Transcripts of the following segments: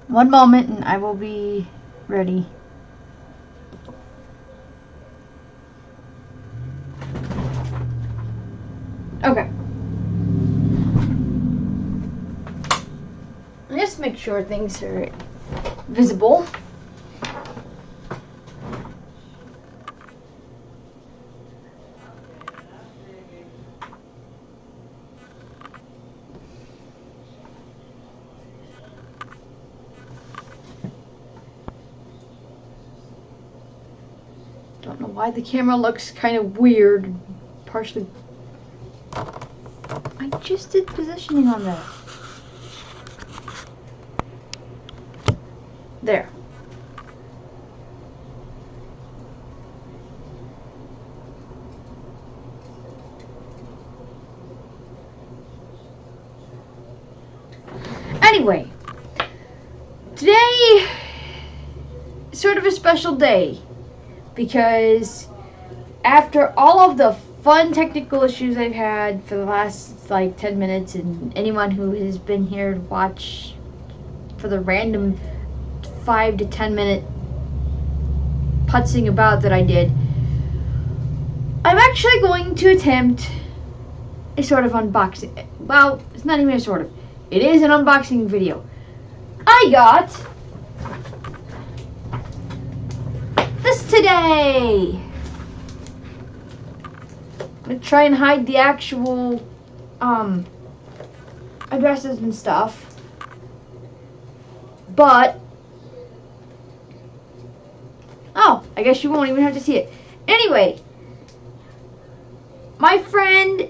One moment and I will be ready. Okay. Just make sure things are visible. Don't know why the camera looks kind of weird. Partially. I just did positioning on that. There. Anyway, today is sort of a special day because after all of the fun technical issues I've had for the last like 10 minutes, and anyone who has been here to watch for the random 5 to 10 minute putzing about that I did, I'm actually going to attempt a sort of unboxing. Well, it's not even a sort of. It is an unboxing video. I got this today. I'm gonna try and hide the actual addresses and stuff. But oh, I guess you won't even have to see it. Anyway, my friend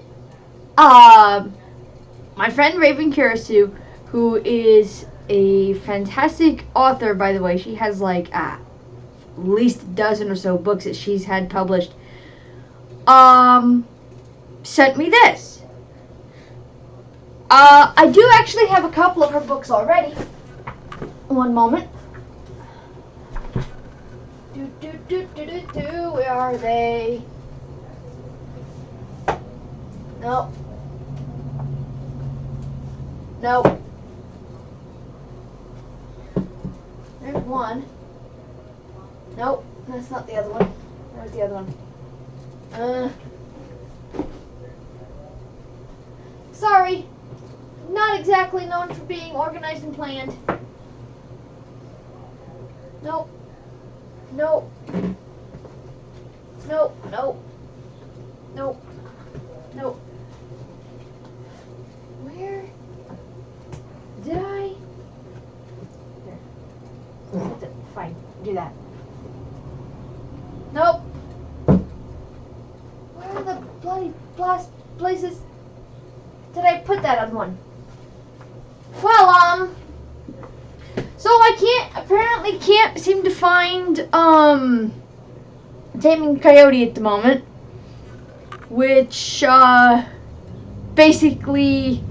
Raven Kirisu, who is a fantastic author, by the way. She has like at least a dozen or so books that she's had published. Sent me this. I do actually have a couple of her books already. One moment. Where are they? No. No. There's one. Nope, that's not the other one. Where's the other one? Sorry. Not exactly known for being organized and planned. Nope. Nope. Nope. Nope. Nope. Nope. Where did I? There. Fine. Do that. Nope. Where are the bloody places did I put that on one? Well, so I apparently can't seem to find, Taming Coyote at the moment, which, basically,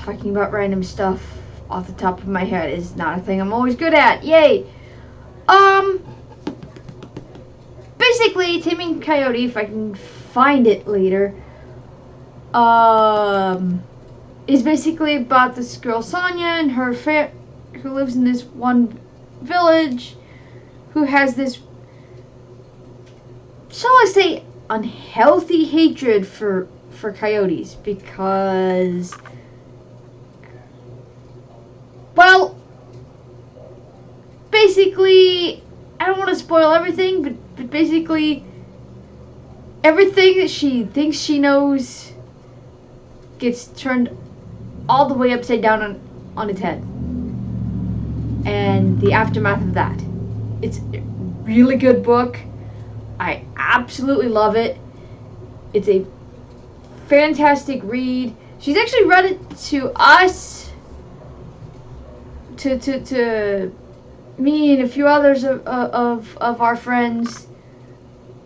talking about random stuff off the top of my head is not a thing I'm always good at. Yay! Basically, Taming Coyote, if I can find it later, is basically about this girl Sonia and her who lives in this one village, who has this, shall I say, unhealthy hatred for coyotes, because, well, basically, I don't want to spoil everything, but basically, everything that she thinks she knows gets turned all the way upside down on its head. And the aftermath of that. It's a really good book. I absolutely love it. It's a fantastic read. She's actually read it to us, to me and a few others of our friends,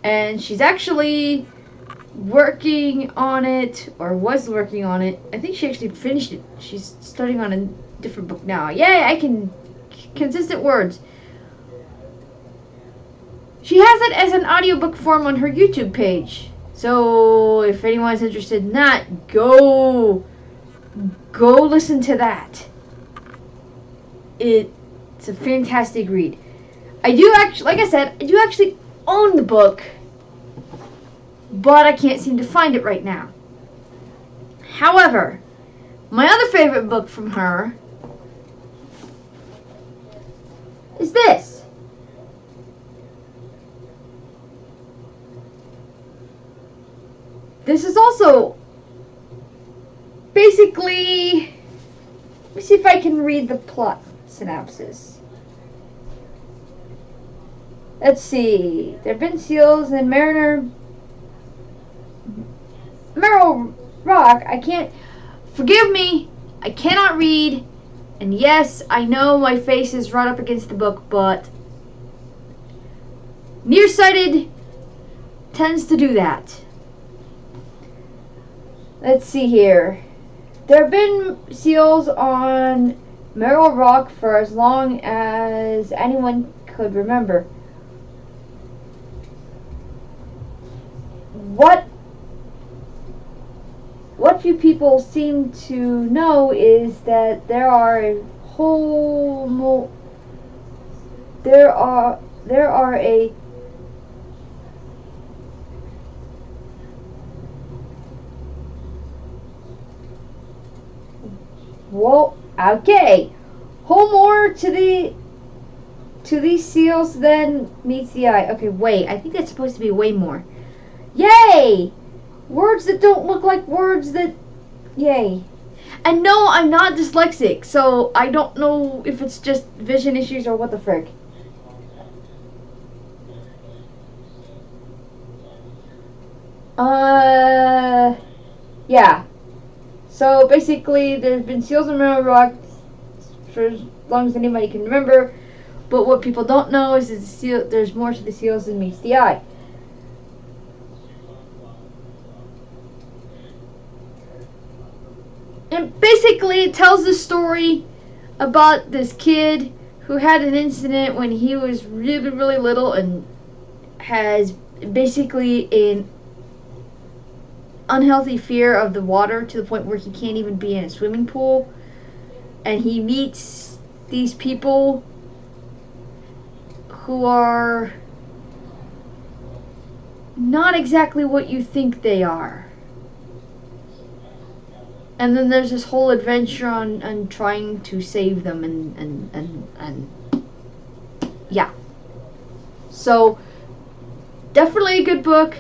and she's actually working on it, or was working on it. I think she actually finished it. She's starting on a different book now. Yay, I can consistent words. She has it as an audiobook form on her YouTube page. So if anyone's interested in that, go Go listen to that. It's a fantastic read. I do actually, like I said, I do actually own the book, but I can't seem to find it right now. However, my other favorite book from her is this. This is also basically, let me see if I can read the plot synopsis. Let's see. There have been seals and Merrill Rock. I can't. Forgive me. I cannot read. And yes, I know my face is right up against the book, but nearsighted tends to do that. Let's see here. There have been seals on Merrill Rock for as long as anyone could remember. What few people seem to know is that there are a whole more to these seals than meets the eye. Okay, wait, I think that's supposed to be way more. Yay! Words that don't look like words that... Yay. And no, I'm not dyslexic, so I don't know if it's just vision issues or what the frick. Yeah. So basically, there's been seals on Merrill Rock for as long as anybody can remember, but what people don't know is that there's more to the seals than meets the eye. And basically, it tells the story about this kid who had an incident when he was really, really little and has basically an unhealthy fear of the water to the point where he can't even be in a swimming pool. And he meets these people who are not exactly what you think they are. And then there's this whole adventure on trying to save them and yeah. So definitely a good book.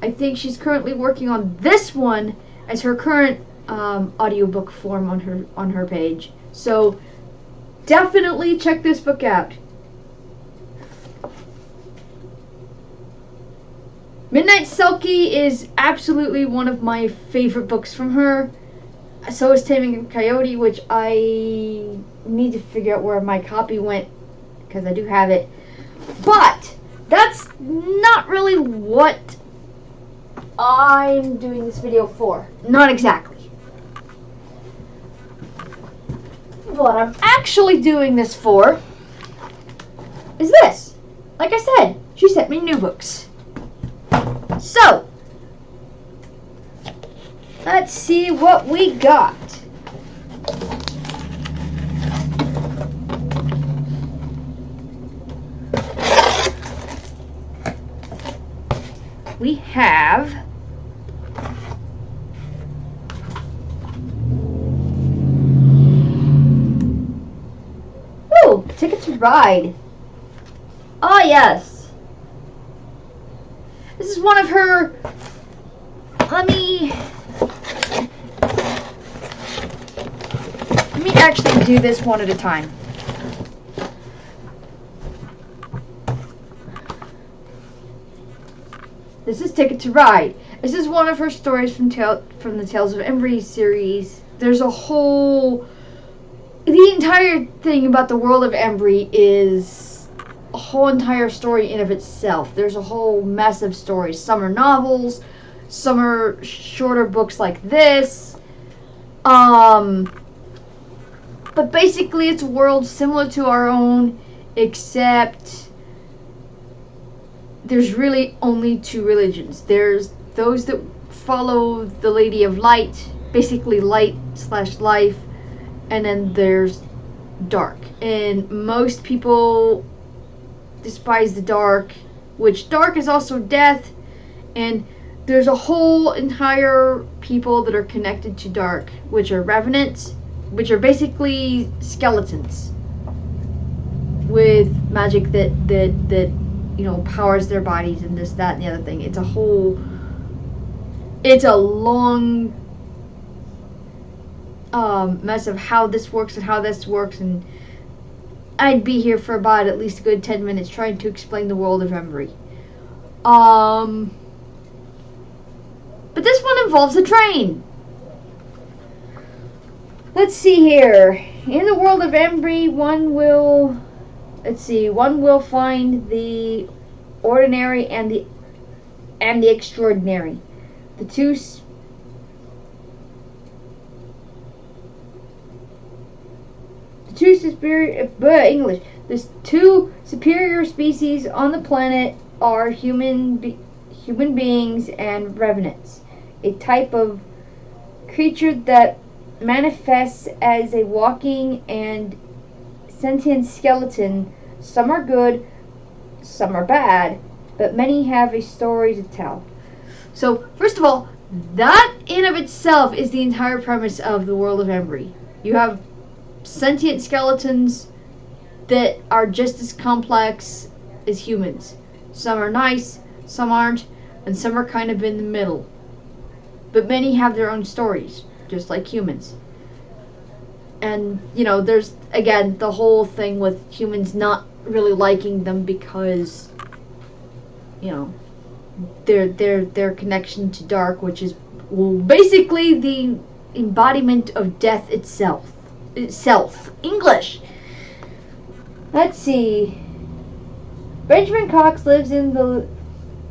I think she's currently working on this one as her current audiobook form on her page. So definitely check this book out. Midnight Selkie is absolutely one of my favorite books from her. So is Taming a Coyote, which I need to figure out where my copy went, because I do have it. But that's not really what I'm doing this video for. Not exactly. What I'm actually doing this for is this. Like I said, she sent me new books. So, let's see what we got. We have Ticket to Ride. Oh yes. This is one of her. Let me actually do this one at a time. This is Ticket to Ride. This is one of her stories from the Tales of Embry series. There's the entire thing about the world of Embry is a whole entire story in of itself. There's a whole mess of stories. Some are novels, some are shorter books like this. But basically it's a world similar to our own, except there's really only two religions. There's those that follow the Lady of Light, basically light slash life, and then there's dark. And most people despise the dark, which dark is also death, and there's a whole entire people that are connected to dark, which are revenants, which are basically skeletons with magic that powers their bodies and this, that, and the other thing. It's a long mess of how this works and how this works, and I'd be here for about at least a good 10 minutes trying to explain the world of Embry. But this one involves a train. Let's see here. In the world of Embry, one will find the ordinary and the extraordinary. The two superior species on the planet are human beings and revenants, a type of creature that manifests as a walking and sentient skeleton. Some are good, some are bad, but many have a story to tell. So, first of all, that in of itself is the entire premise of the world of Embry. You have sentient skeletons that are just as complex as humans. Some are nice, some aren't, and some are kind of in the middle. But many have their own stories, just like humans. And, there's, again, the whole thing with humans not really liking them because, their connection to dark, which is basically the embodiment of death itself. English. Let's see. Benjamin Cox lives in the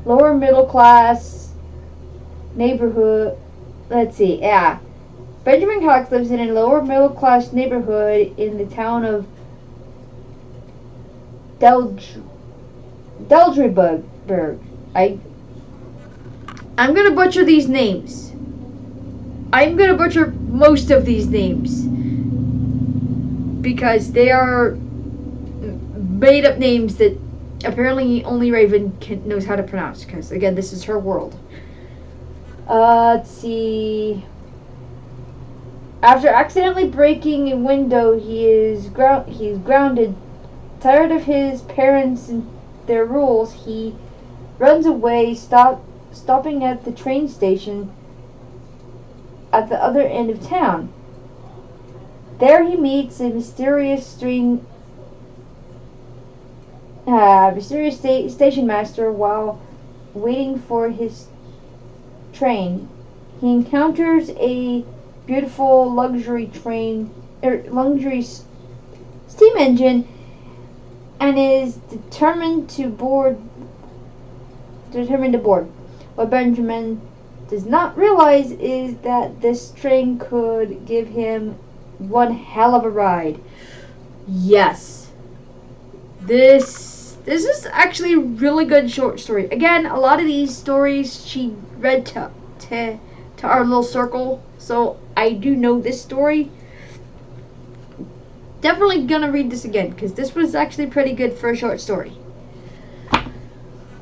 lower middle class neighborhood. Benjamin Cox lives in a lower middle class neighborhood in the town of Deldryburg. I'm gonna butcher these names. I'm gonna butcher most of these names because they are made up names that apparently only Raven knows how to pronounce, because again, this is her world. Let's see. After accidentally breaking a window, he's grounded. Tired of his parents and their rules, he runs away, stopping at the train station at the other end of town. There he meets a mysterious station master while waiting for his train. He encounters a beautiful luxury steam engine and is determined to board. What Benjamin does not realize is that this train could give him one hell of a ride. Yes. This is actually a really good short story. Again, a lot of these stories she read to our little circle, so I do know this story. Definitely gonna read this again, because this was actually pretty good for a short story.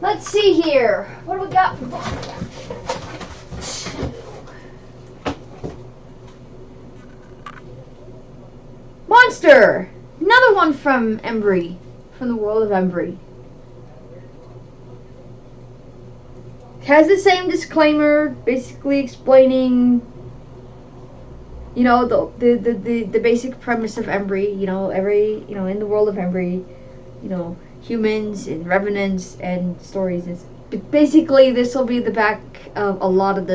Let's see here. What do we got? Monster! Another one from Embry. From the world of Embry. Has the same disclaimer, basically explaining, the basic premise of Embry. In the world of Embry, humans and revenants and stories. Basically, this will be the back of a lot of,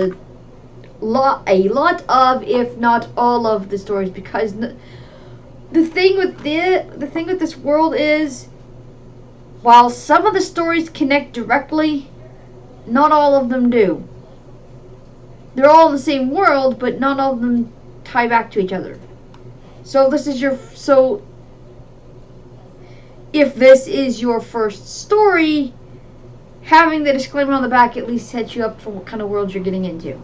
if not all of the stories, because the thing with this world is, while some of the stories connect directly, not all of them do. They're all in the same world, but not all of them tie back to each other. So if this is your first story, having the disclaimer on the back at least sets you up for what kind of world you're getting into.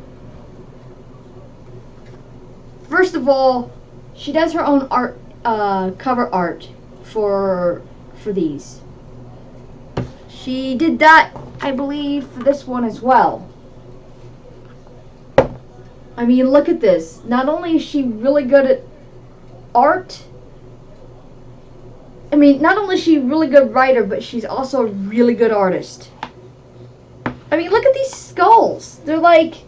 first of all, she does her own art, cover art for these. She did that, I believe, for this one as well. I mean, look at this. Not only is she really good at art, I mean, not only is she a really good writer, but she's also a really good artist. I mean, look at these skulls. They're like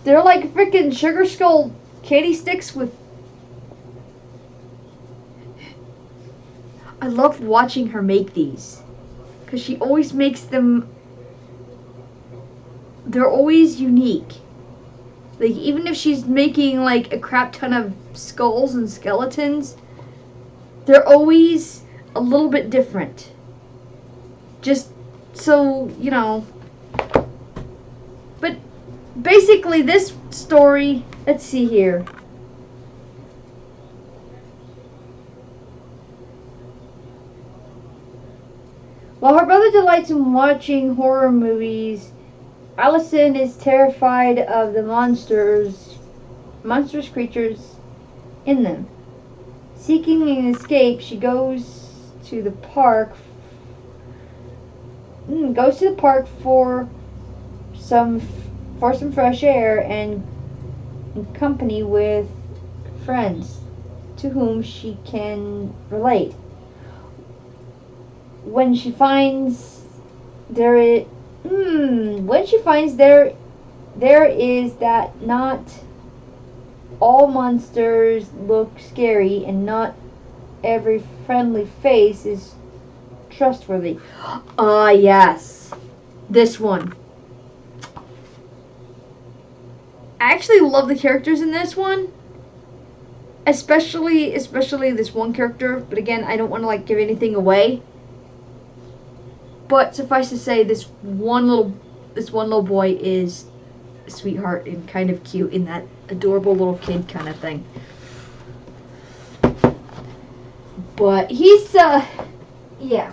freaking sugar skull candy sticks with... I love watching her make these, because she always makes them... They're always unique. Like, even if she's making, like, a crap ton of skulls and skeletons, they're always a little bit different. Just so, you know. But, basically, this story... Let's see here. While her brother delights in watching horror movies, Allison is terrified of the monstrous creatures in them. Seeking an escape, she goes to the park for some fresh air and company with friends to whom she can relate. When she finds there is that not all monsters look scary and not every friendly face is trustworthy. Ah, yes. This one. I actually love the characters in this one. Especially this one character, but again, I don't want to like give anything away. But suffice to say, this one little boy is a sweetheart and kind of cute in that adorable little kid kind of thing. But he's yeah.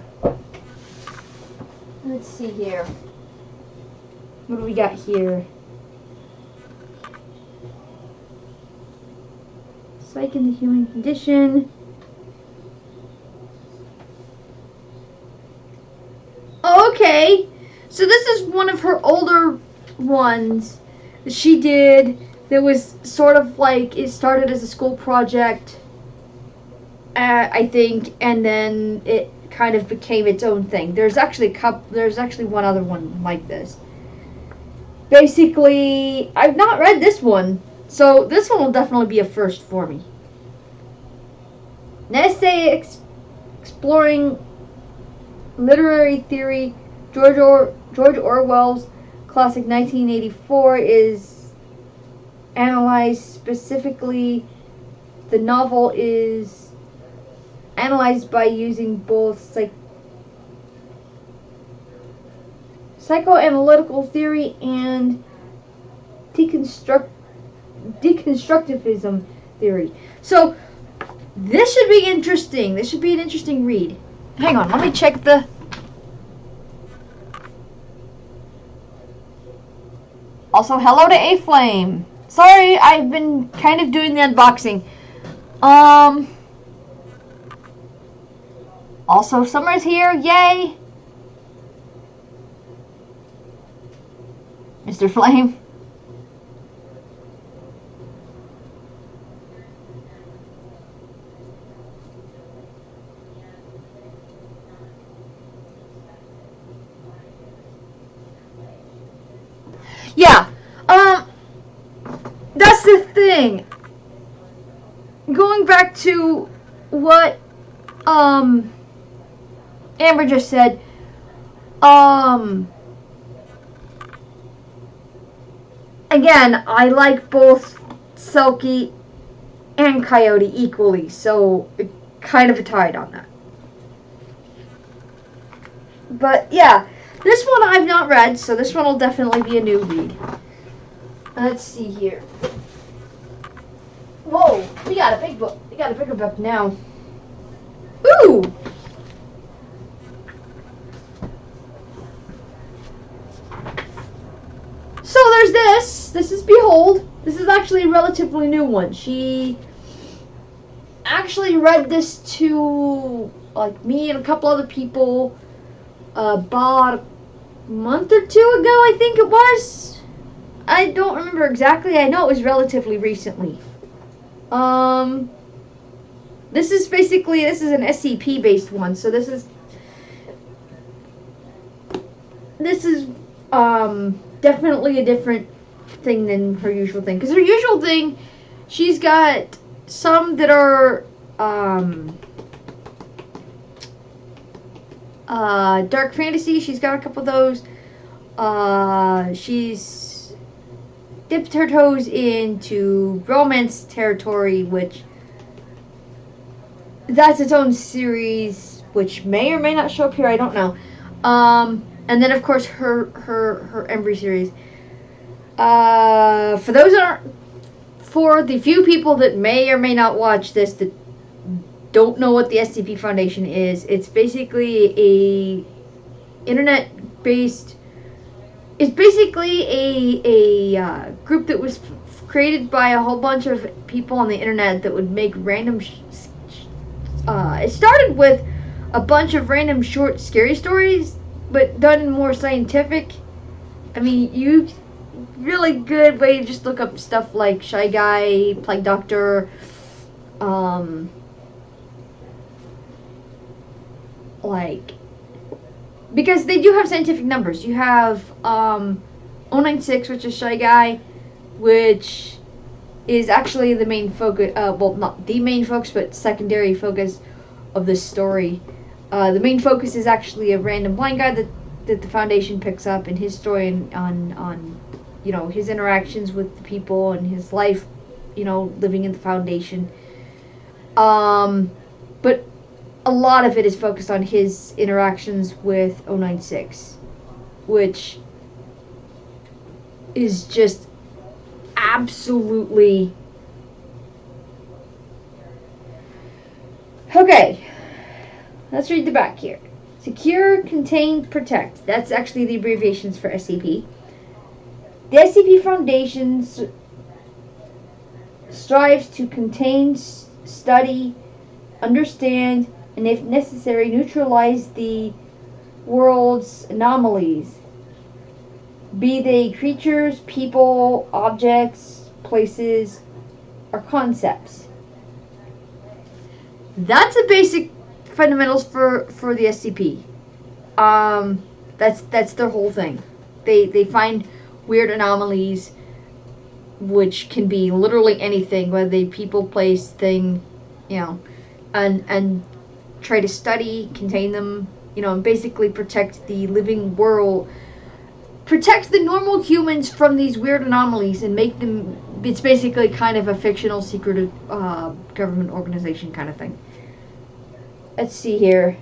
Let's see here. What do we got here? Psyche in the Human Condition. Okay, so this is one of her older ones that she did that was sort of like, it started as a school project, I think, and then it kind of became its own thing. There's actually one other one like this. Basically, I've not read this one, so this one will definitely be a first for me. An essay exploring literary theory. George Orwell's classic 1984 is analyzed specifically. The novel is analyzed by using both psychoanalytical theory and deconstructivism theory. So this should be interesting. This should be an interesting read. Hang on, let me check the... Also, hello to A-Flame. Sorry, I've been kind of doing the unboxing. Also, Summer's here. Yay! Mr. Flame. Yeah, that's the thing. Going back to what, Amber just said, again, I like both Selkie and Coyote equally, so kind of a tied on that. But, yeah. This one I've not read, so this one will definitely be a new read. Let's see here. Whoa, we got a big book. We got a bigger book now. Ooh! So there's this. This is Behold. This is actually a relatively new one. She actually read this to like me and a couple other people about a month or two ago, I think it was. I don't remember exactly. I know it was relatively recently. This is an SCP based one, so this is definitely a different thing than her usual thing. Because her usual thing, she's got some that are dark fantasy. She's got a couple of those. She's dipped her toes into romance territory, which that's its own series, which may or may not show up here. I don't know. And then of course her Embry series. For the few people that may or may not watch this that don't know what the SCP Foundation is, it's basically a internet-based. It's basically a group that was created by a whole bunch of people on the internet that would make random. It started with a bunch of random short scary stories, but done more scientific. I mean, you really good way to just look up stuff like Shy Guy, Plague Doctor, like, because they do have scientific numbers. You have 096, which is Shy Guy, which is actually the main focus, well, not the main focus, but secondary focus of this story. The main focus is actually a random blind guy that the Foundation picks up, and his story on you know, his interactions with the people and his life, you know, living in the Foundation. But a lot of it is focused on his interactions with 096, which is just absolutely... Okay, let's read the back here. Secure, Contain, Protect. That's actually the abbreviations for SCP. The SCP Foundation strives to contain, study, understand, and if necessary, neutralize the world's anomalies, be they creatures, people, objects, places, or concepts. That's a basic fundamentals for the SCP. That's their whole thing. They find weird anomalies, which can be literally anything, whether they people, place, thing, you know, and try to study, contain them, you know, and basically protect the living world, protect the normal humans from these weird anomalies and make them. It's basically kind of a fictional, secretive government organization kind of thing. Let's see here.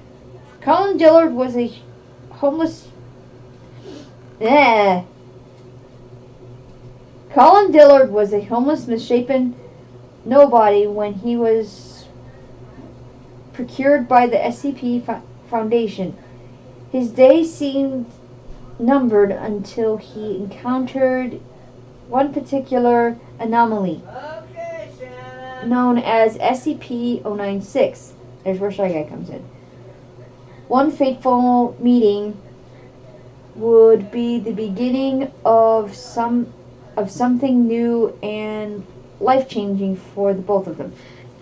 Colin Dillard was a homeless... Colin Dillard was a homeless, misshapen nobody when he was procured by the SCP Foundation. His days seemed numbered until he encountered one particular anomaly, known as SCP-096. There's where Shy Guy comes in. One fateful meeting would be the beginning of something new and life-changing for the both of them.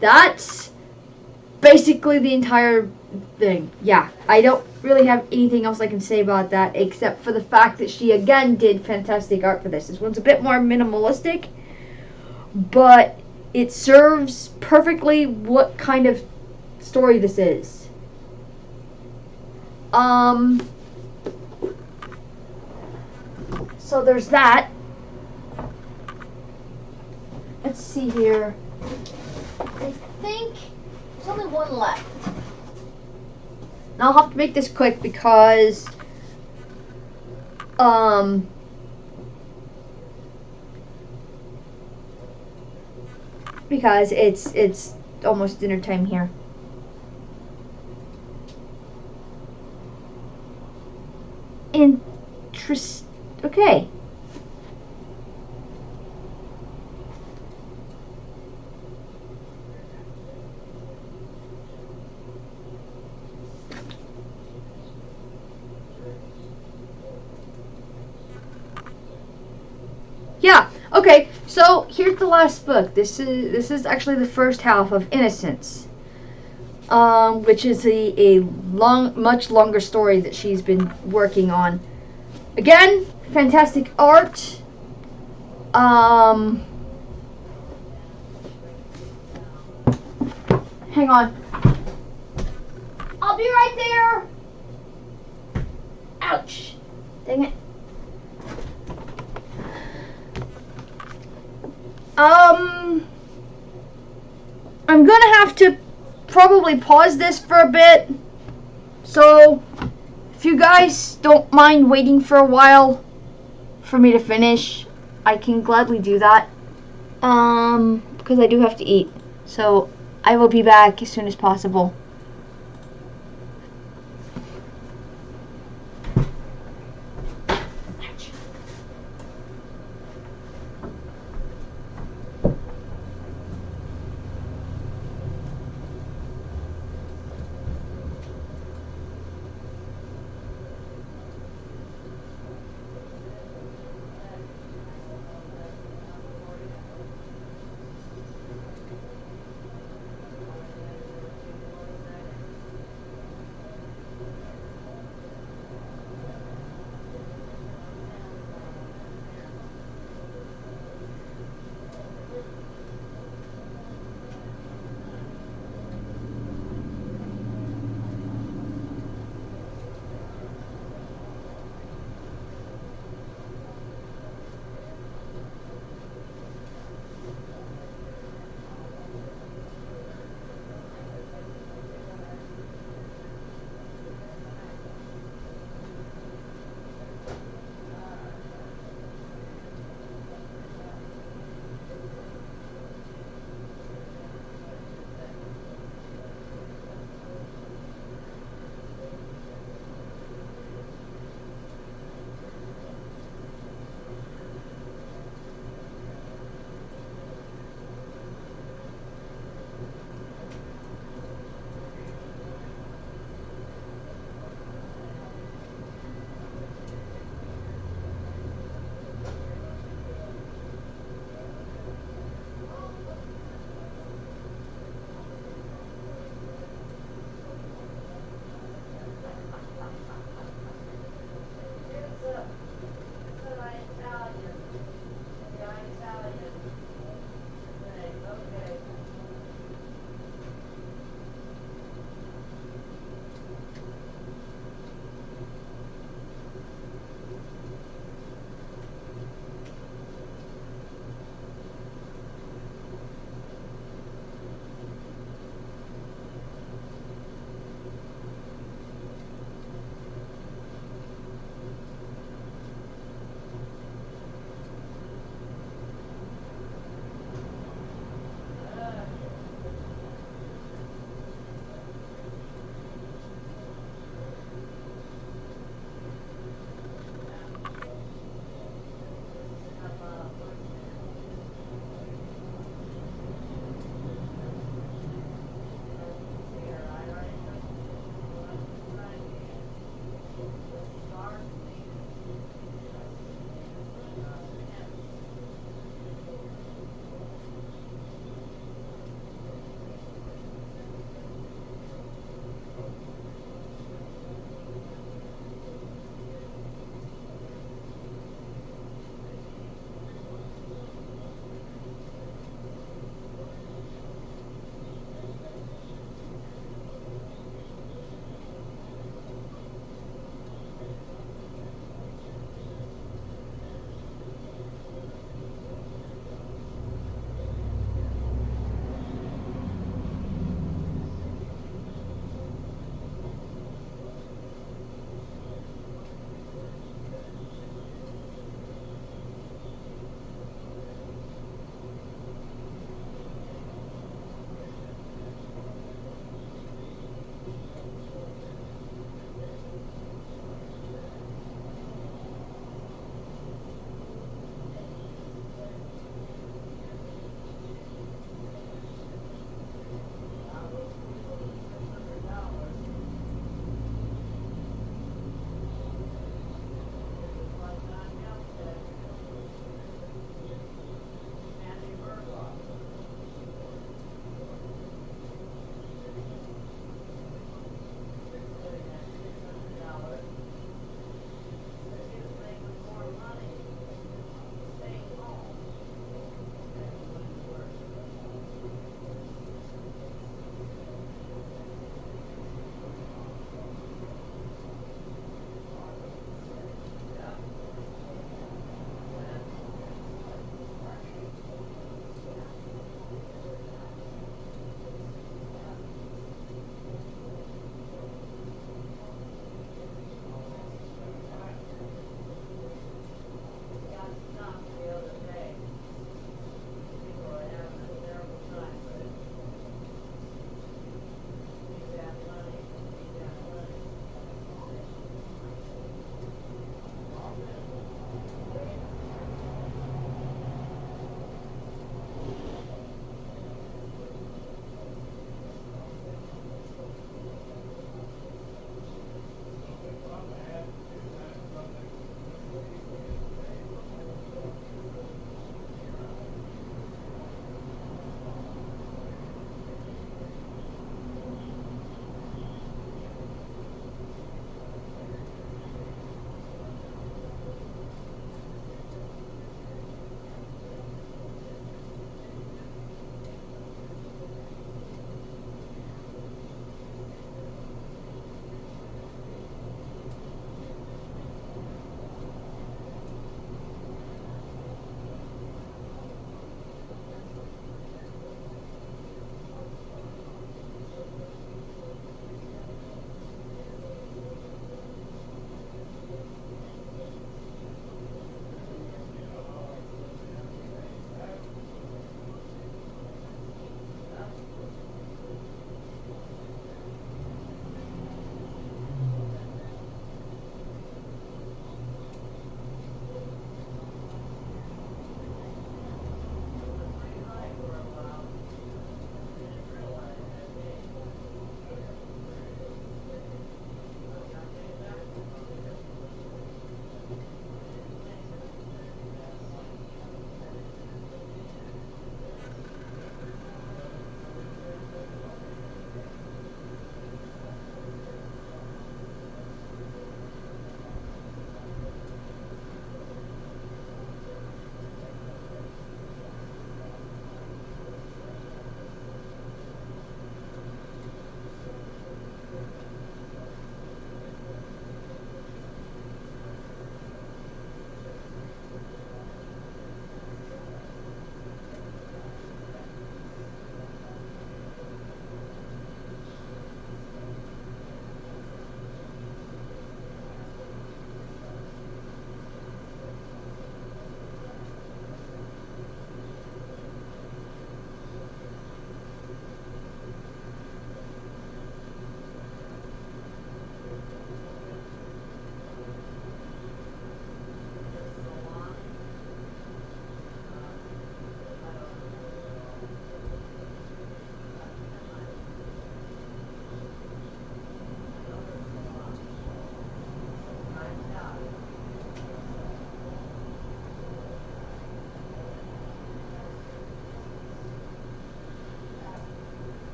That's basically the entire thing. Yeah, I don't really have anything else I can say about that except for the fact that she again did fantastic art for this. This one's a bit more minimalistic, but it serves perfectly what kind of story this is. So there's that. Let's see here. I think there's only one left. Now I'll have to make this quick because it's almost dinner time here. Okay. So here's the last book. This is actually the first half of Innocence, which is a much longer story that she's been working on. Again, fantastic art. Hang on. I'll be right there. Ouch. Dang it. I'm gonna have to probably pause this for a bit. So, if you guys don't mind waiting for a while for me to finish, I can gladly do that. Because I do have to eat. So, I will be back as soon as possible.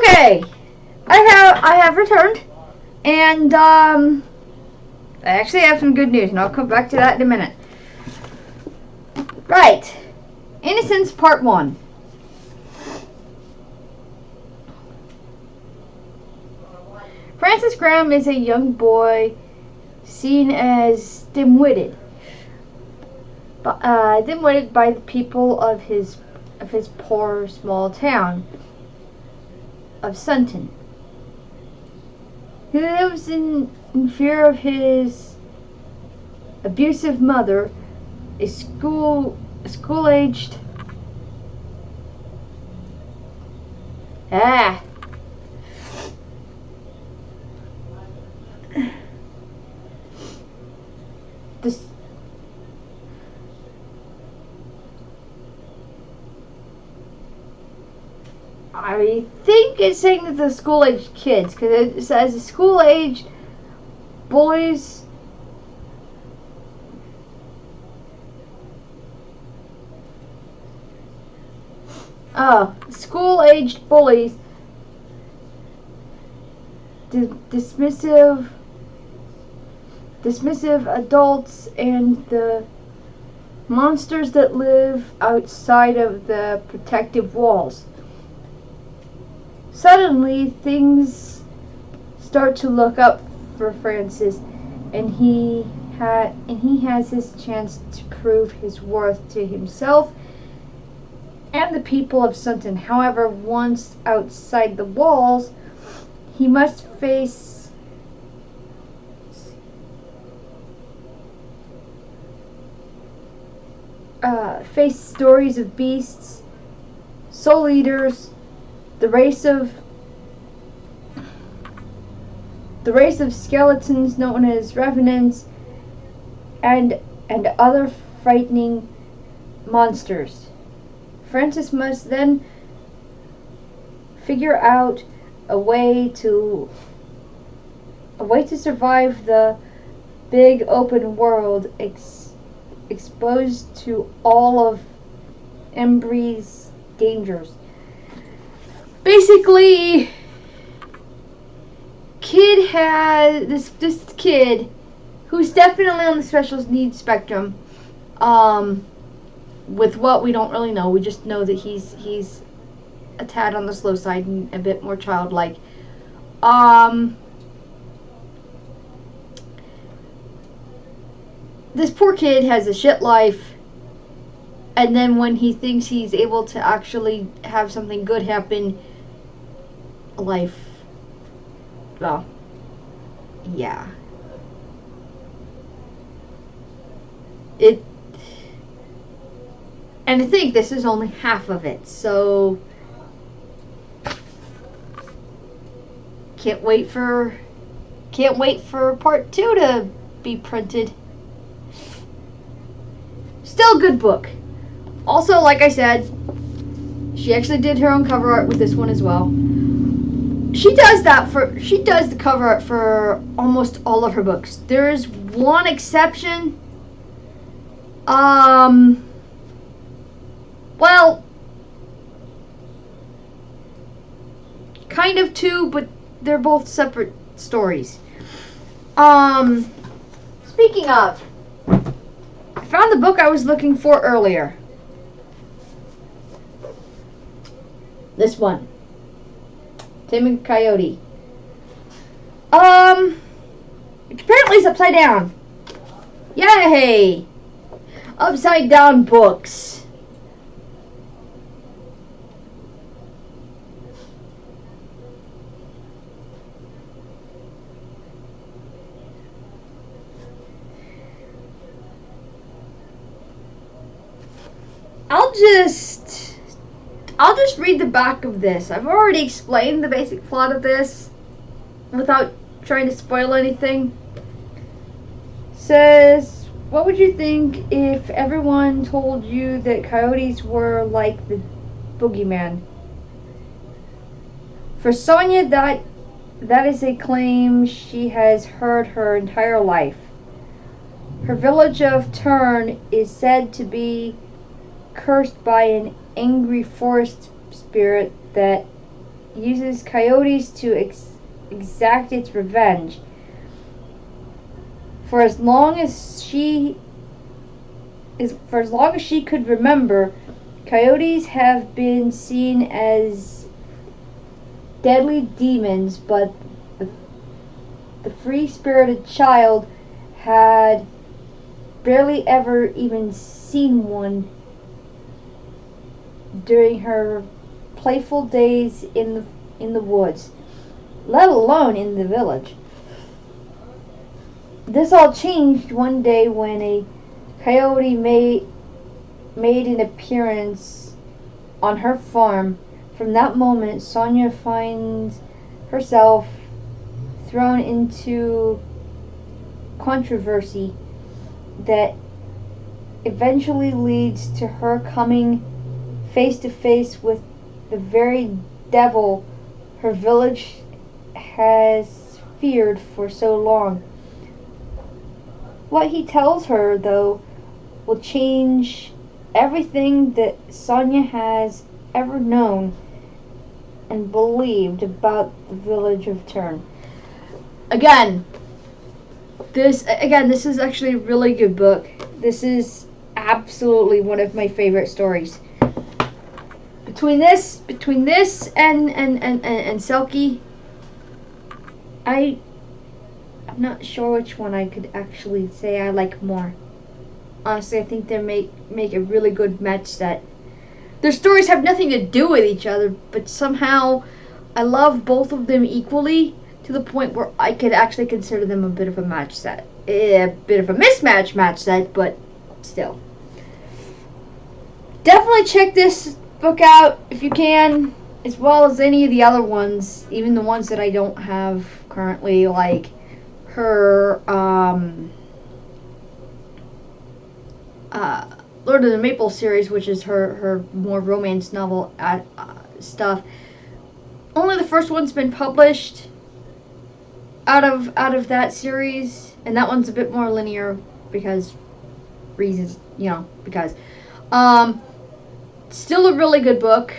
Okay, I have returned, and I actually have some good news, and I'll come back to that in a minute. Right, Innocence Part 1. Francis Graham is a young boy seen as dim-witted by the people of his poor small town of Sunton. He lives in fear of his abusive mother, a school-aged this I think it's saying that the school-aged kids, because it says school-aged boys. School-aged bullies, dismissive adults, and the monsters that live outside of the protective walls. Suddenly, things start to look up for Francis, and he has his chance to prove his worth to himself and the people of Sunton. However, once outside the walls, he must face stories of beasts, soul eaters, the race of skeletons known as revenants, and other frightening monsters. Francis must then figure out a way to survive the big open world, exposed to all of Embry's dangers. Basically, this kid who's definitely on the special needs spectrum. With what we don't really know, we just know that he's a tad on the slow side and a bit more childlike. This poor kid has a shit life, and then when he thinks he's able to actually have something good happen, life, well, yeah. And I think this is only half of it, so can't wait for part 2 to be printed. Still a good book. Also, like I said, she actually did her own cover art with this one as well. She does the cover art for almost all of her books. There is one exception. Well, kind of two, but they're both separate stories. Speaking of, I found the book I was looking for earlier. This one. Tim and Coyote. Apparently it's upside down. Yay! Upside down books. I'll just read the back of this. I've already explained the basic plot of this without trying to spoil anything. Says, what would you think if everyone told you that coyotes were like the boogeyman? For Sonia, that is a claim she has heard her entire life. Her village of Turn is said to be cursed by an angry forest spirit that uses coyotes to exact its revenge. For as long as she could remember, coyotes have been seen as deadly demons, but the free-spirited child had barely ever even seen one during her playful days in the woods, let alone in the village. This all changed one day when a coyote made an appearance on her farm. From that moment, Sonia finds herself thrown into controversy that eventually leads to her coming face to face with the very devil her village has feared for so long. What he tells her, though, will change everything that Sonia has ever known and believed about the village of Tern. Again, this is actually a really good book. This is absolutely one of my favorite stories. Between this and Selkie, I'm not sure which one I could actually say I like more. Honestly, I think they make a really good match set. Their stories have nothing to do with each other, but somehow I love both of them equally, to the point where I could actually consider them a bit of a match set. A bit of a mismatch match set, but still. Definitely check this book out if you can, as well as any of the other ones, even the ones that I don't have currently, like her Lord of the Maple series, which is her more romance novel stuff. Only the first one's been published out of that series, and that one's a bit more linear because reasons, because still a really good book.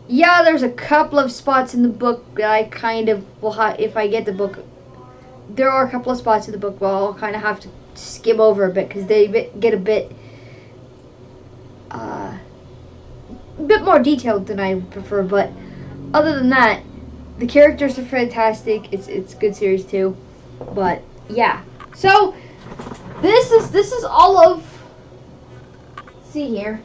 Yeah, there's a couple of spots in the book that I kind of will if I get the book. There are a couple of spots in the book where I'll kind of have to skim over a bit because they get a bit more detailed than I prefer. But other than that, the characters are fantastic. It's a good series too. But yeah, so this is all of. See here.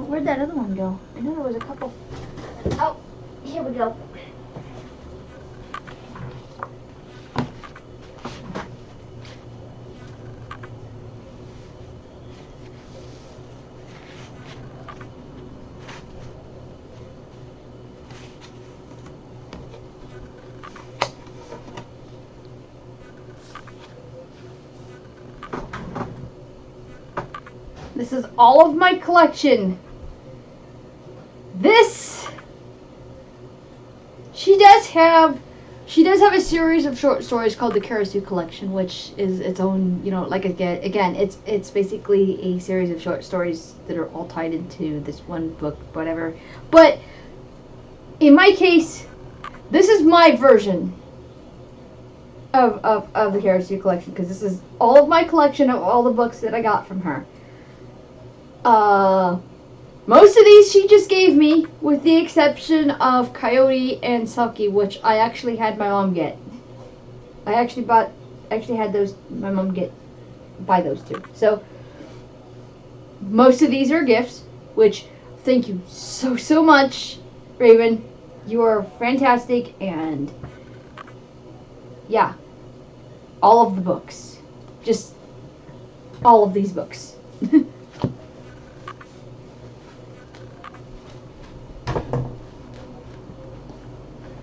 Where'd that other one go? I know there was a couple. Oh, here we go. This is all of my collection. She does have a series of short stories called the Karasu Collection, which is its own, like again, it's basically a series of short stories that are all tied into this one book, whatever. But in my case, this is my version of the Karasu Collection, because this is all of my collection of all the books that I got from her. Most of these she just gave me, with the exception of Coyote and Selkie, which I actually had my mom get. I actually had those, my mom buy those too. So, most of these are gifts, which, thank you so much, Raven. You are fantastic, and yeah, all of the books. Just all of these books.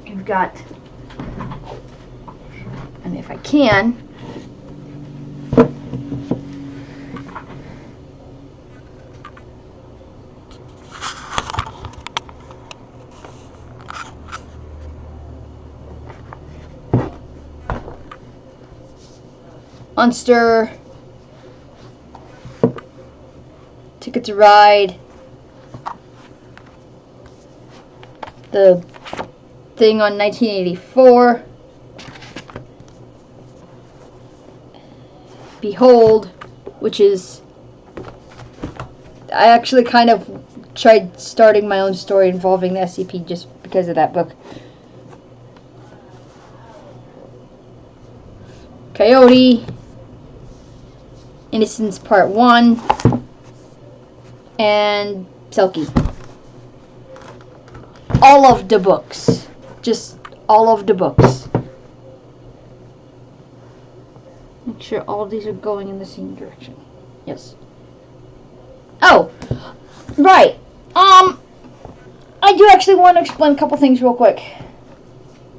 You've got, and if I can, Monster, Ticket to Ride, the thing on 1984, Behold, which is, I actually kind of tried starting my own story involving the SCP just because of that book. Coyote, Innocence Part 1, and Selkie. All of the books. Just all of the books. Make sure all of these are going in the same direction. Yes. Oh, right. I do actually want to explain a couple things real quick.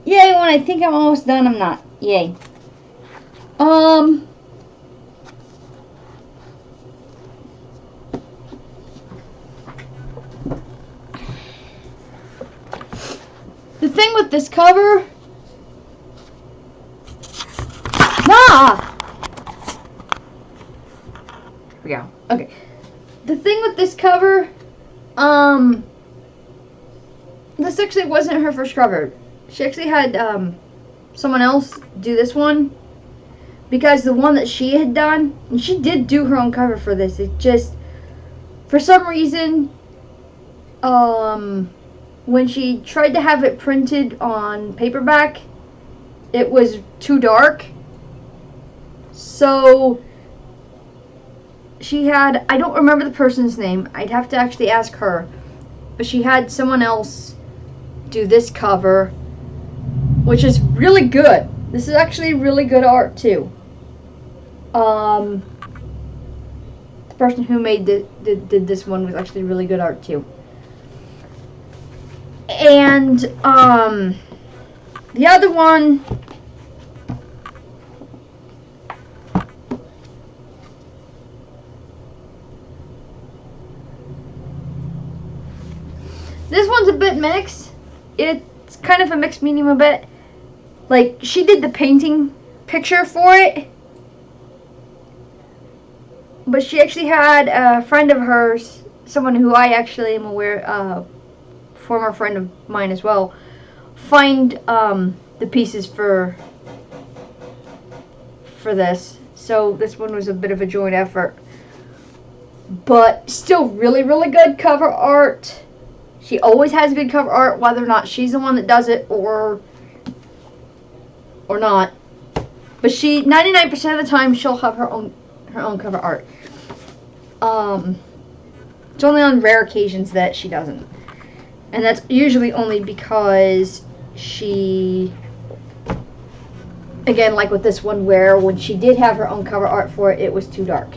Yay, when I think I'm almost done, I'm not. Yay. The thing with this cover... Here we go. Okay. The thing with this cover, this actually wasn't her first cover. She actually had, someone else do this one. Because the one that she had done, and she did do her own cover for this, it just, for some reason, when she tried to have it printed on paperback, it was too dark. So she had, I don't remember the person's name, I'd have to actually ask her, but she had someone else do this cover, which is really good. This is actually really good art too. The person who made did this one was actually really good art too. And the other one, this one's a bit mixed. It's kind of a mixed medium a bit. Like, she did the painting picture for it, but she actually had a friend of hers, someone who I actually am aware, former friend of mine as well, find the pieces for this. So this one was a bit of a joint effort, but still really, really good cover art. She always has good cover art, whether or not she's the one that does it or not. But she, 99% of the time, she'll have her own cover art. It's only on rare occasions that she doesn't. And that's usually only because she, again, like with this one, where when she did have her own cover art for it, it was too dark.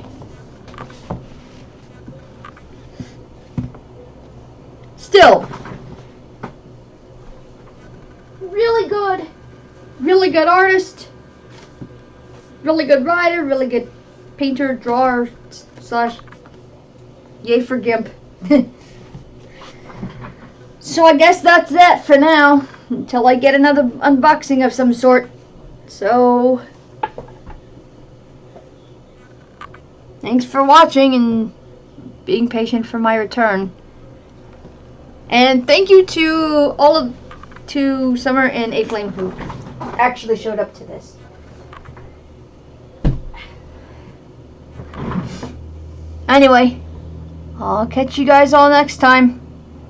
Still, really good artist, really good writer, really good painter, drawer, slash, yay for GIMP. So I guess that's that for now, until I get another unboxing of some sort. So, thanks for watching and being patient for my return. And thank you to Summer and A-Flame who actually showed up to this. Anyway, I'll catch you guys all next time.